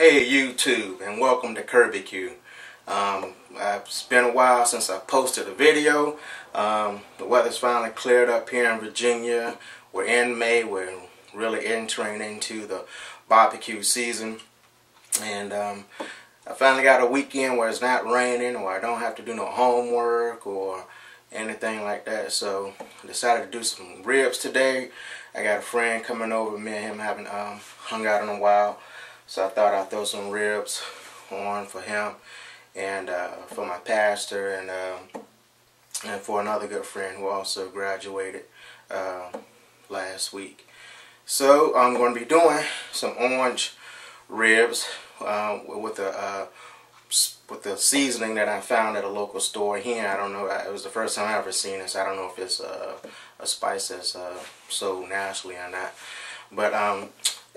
Hey YouTube, and welcome to Kirby Q. It's been a while since I posted a video. The weather's finally cleared up here in Virginia. We're in May. We're really entering into the barbecue season. And I finally got a weekend where it's not raining, or I don't have to do no homework or anything like that. So I decided to do some ribs today. I got a friend coming over. Me and him haven't hung out in a while. So I thought I'd throw some ribs on for him and for my pastor and for another good friend who also graduated last week. So I'm going to be doing some orange ribs with the seasoning that I found at a local store here. I don't know. It was the first time I ever seen this. I don't know if it's a spice that's sold nationally or not. But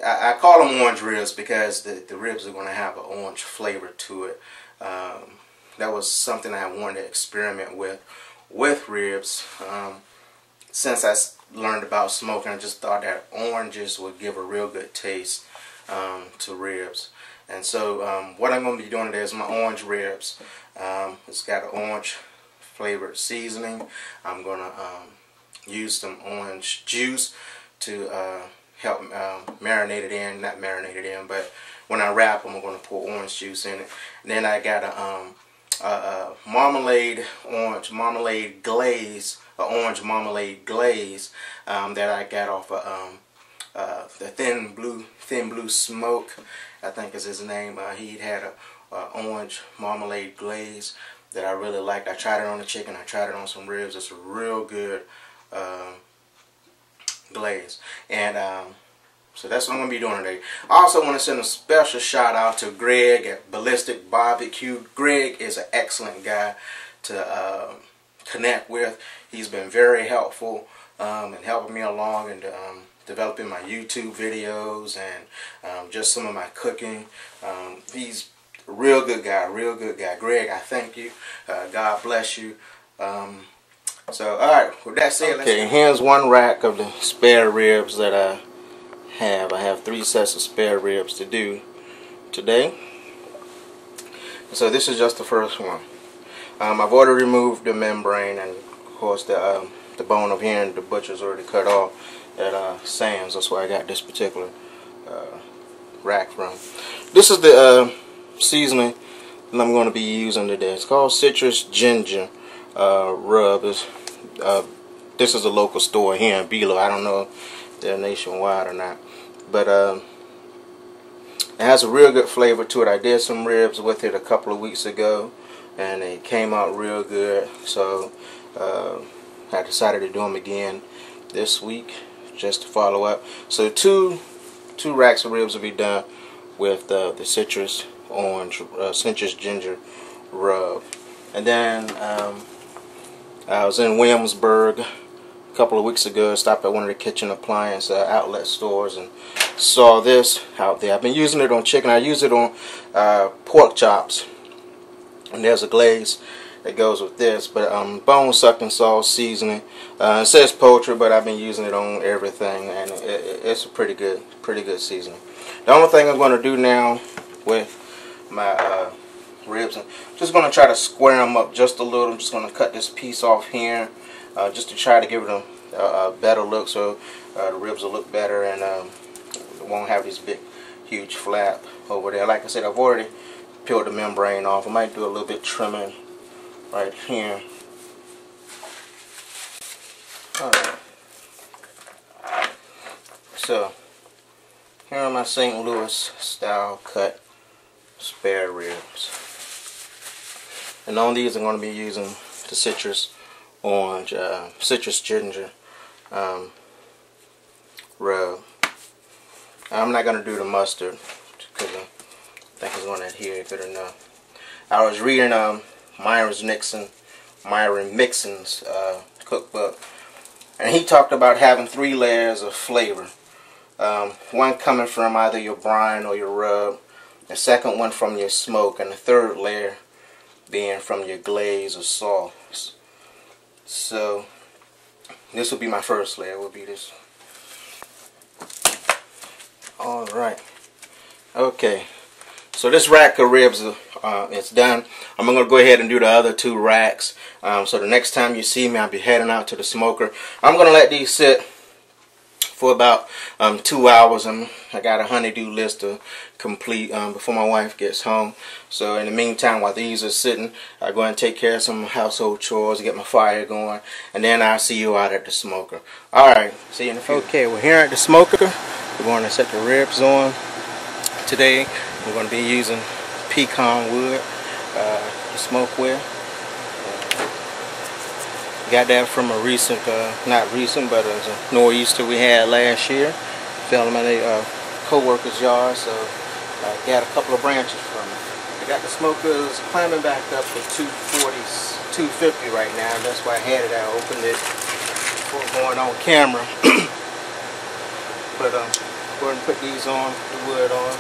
I call them orange ribs because the ribs are going to have an orange flavor to it. That was something I wanted to experiment with ribs. Since I learned about smoking, I just thought that oranges would give a real good taste to ribs. And so what I'm going to be doing today is my orange ribs. It's got an orange flavored seasoning. I'm going to use some orange juice to help marinate it in, not marinate it in, but when I wrap them, I'm going to pour orange juice in it. And then I got a orange marmalade glaze that I got off of the Thin Blue Smoke, I think is his name. He had a orange marmalade glaze that I really liked. I tried it on the chicken. I tried it on some ribs. It's a real good glaze. And so that's what I'm going to be doing today. I also want to send a special shout out to Greg at Ballistic Barbecue. Greg is an excellent guy to connect with. He's been very helpful in helping me along and developing my YouTube videos and just some of my cooking. He's a real good guy, Greg, I thank you. God bless you. So, alright, with that said, okay, here's one rack of the spare ribs that I have. I have 3 sets of spare ribs to do today. So this is just the first one. I've already removed the membrane and, of course, the bone of here, and the butcher's already cut off at Sam's. That's why I got this particular rack from. This is the seasoning that I'm going to be using today. It's called Citrus Ginger Rub. This is a local store here in Belo. I don't know if they're nationwide or not, but it has a real good flavor to it. I did some ribs with it a couple of weeks ago, and they came out real good. So I decided to do them again this week just to follow up. So two racks of ribs will be done with the citrus ginger rub, and then I was in Williamsburg a couple of weeks ago. Stopped at one of the kitchen appliance outlet stores and saw this out there. I've been using it on chicken. I use it on pork chops. And there's a glaze that goes with this. But bone sucking sauce seasoning. It says poultry, but I've been using it on everything, and it's a pretty good seasoning. The only thing I'm going to do now with my ribs, I'm just going to try to square them up just a little. I'm just going to cut this piece off here just to try to give it a better look, so the ribs will look better and it won't have this big huge flap over there. Like I said, I've already peeled the membrane off. I might do a little bit trimming right here. Alright. So here are my St. Louis style cut spare ribs. And on these I'm going to be using the citrus ginger rub. I'm not going to do the mustard because I think it's going to adhere good enough. I was reading Myron Mixon's cookbook, and he talked about having 3 layers of flavor. One coming from either your brine or your rub, the second one from your smoke, and the third layer being from your glaze or sauce. So this will be my first layer. Will be this. All right. Okay. So this rack of ribs is done. I'm going to go ahead and do the other 2 racks. So the next time you see me, I'll be heading out to the smoker. I'm going to let these sit for about 2 hours. I got a honey-do list to complete before my wife gets home. So in the meantime, while these are sitting, I go and take care of some household chores, get my fire going, and then I'll see you out at the smoker. Alright, see you in a few. Okay, we're here at the smoker. We're going to set the ribs on. Today, we're going to be using pecan wood to smoke with. Got that from a recent, not recent, but it was a nor'easter we had last year. Fell in a co-worker's yard, so I got a couple of branches from it. I got the smokers climbing back up to 240, 250 right now. That's why I had it. I opened it before going on camera. But go ahead and put these on, the wood on.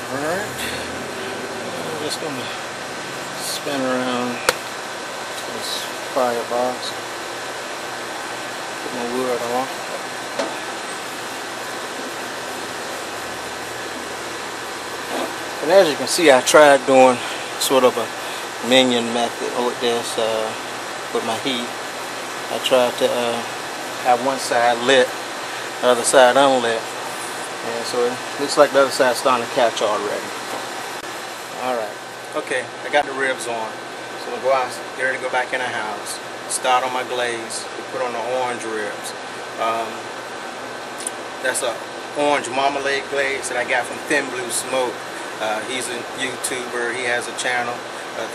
Alright, I'm just going to spin around this firebox, put my wood on. And as you can see, I tried doing sort of a minion method with this, with my heat. I tried to have one side lit, the other side unlit. And so it looks like the other side's starting to catch already. Alright, okay, I got the ribs on. So I'm going to go out, get ready to go back in the house. Start on my glaze, put on the orange ribs. That's a orange marmalade glaze that I got from Thin Blue Smoke. He's a YouTuber, he has a channel,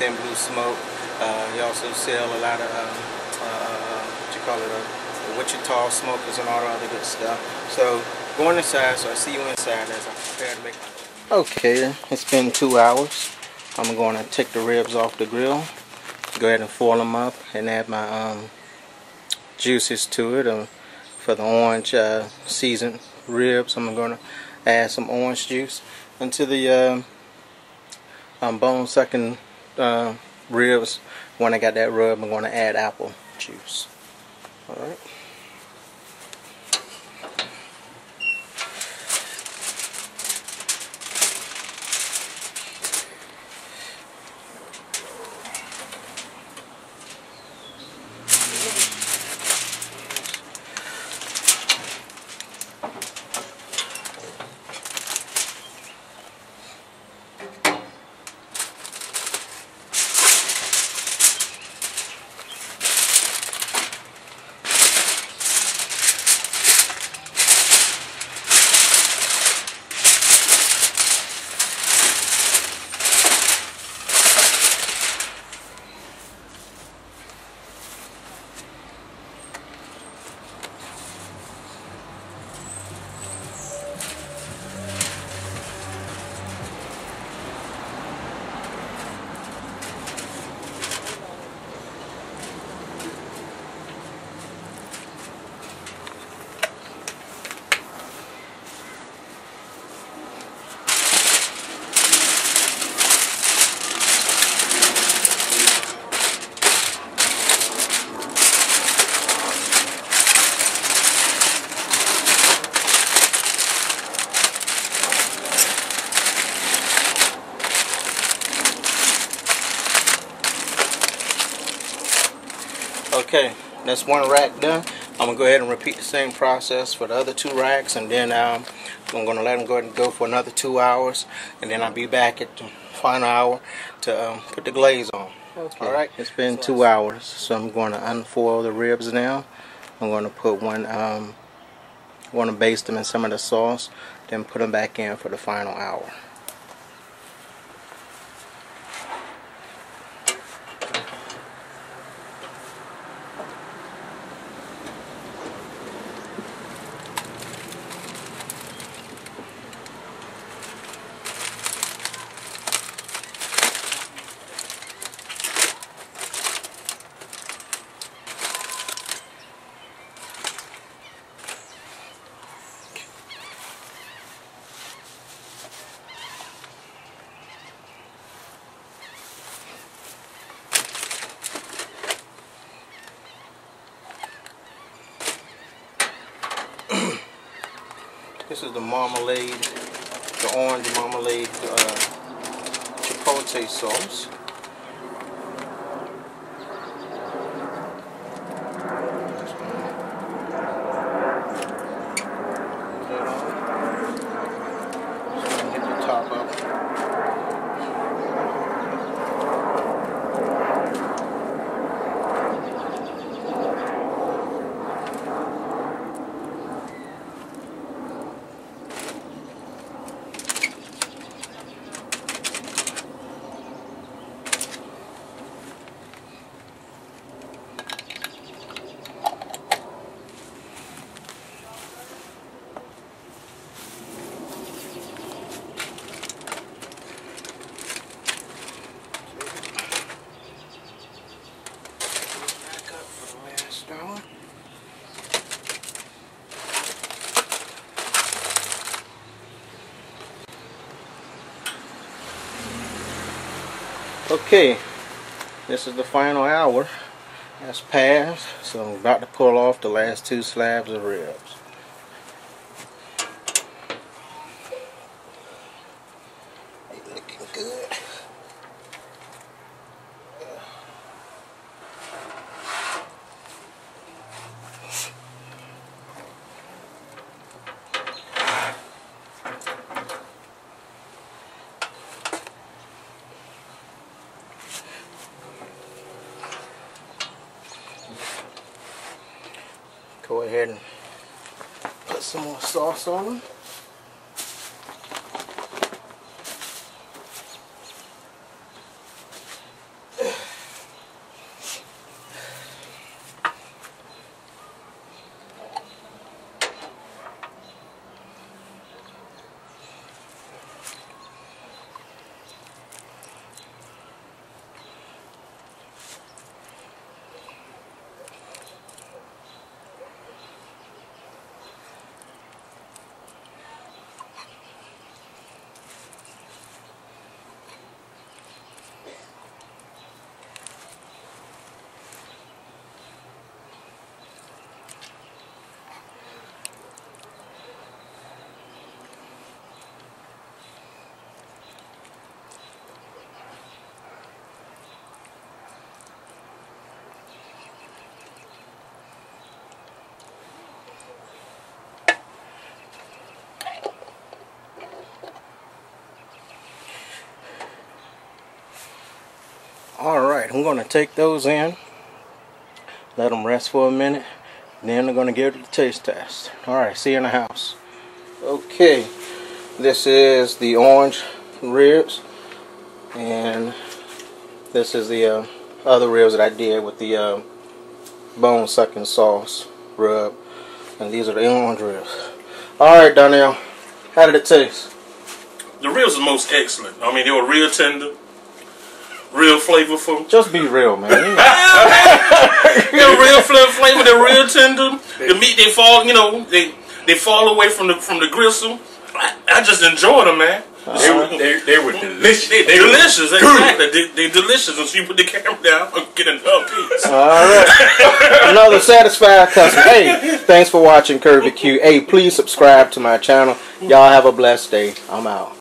Thin Blue Smoke. He also sells a lot of, what you call it, Wichita smokers and all the other good stuff. So, going inside, so I see you inside as I prepare to make my... Okay, it's been 2 hours. I'm going to take the ribs off the grill, go ahead and foil them up, and add my juices to it. For the orange seasoned ribs, I'm going to add some orange juice. Into the bone-sucking ribs, when I got that rub, I'm going to add apple juice. Alright. Okay, that's one rack done. I'm going to go ahead and repeat the same process for the other 2 racks, and then I'm going to let them go ahead and go for another 2 hours, and then I'll be back at the final hour to put the glaze on. Okay. Alright, it's been 2 hours, so I'm going to unfoil the ribs now. I'm going to put one, want to baste them in some of the sauce, then put them back in for the final hour. This is the marmalade, the orange marmalade chipotle sauce. Hit the top up. Okay, this is the final hour that's passed, so I'm about to pull off the last 2 slabs of ribs. Looking good. Go ahead and put some more sauce on them. Alright, I'm going to take those in, let them rest for a minute, then I'm going to give it a taste test. Alright, see you in the house. Okay, this is the orange ribs, and this is the other ribs that I did with the bone sucking sauce rub, and these are the orange ribs. Alright, Donnell, how did it taste? The ribs are most excellent. I mean, they were real tender, real flavorful. Just be real, man. They're real flavor. They're real tender. The meat, they fall, you know, they fall away from the gristle. I just enjoyed them, man. They were delicious. They're delicious, exactly. They're delicious. And so you put the camera down, I'm getting another piece. Alright. Another satisfied customer. Hey, thanks for watching Kirby Q. Hey, please subscribe to my channel. Y'all have a blessed day. I'm out.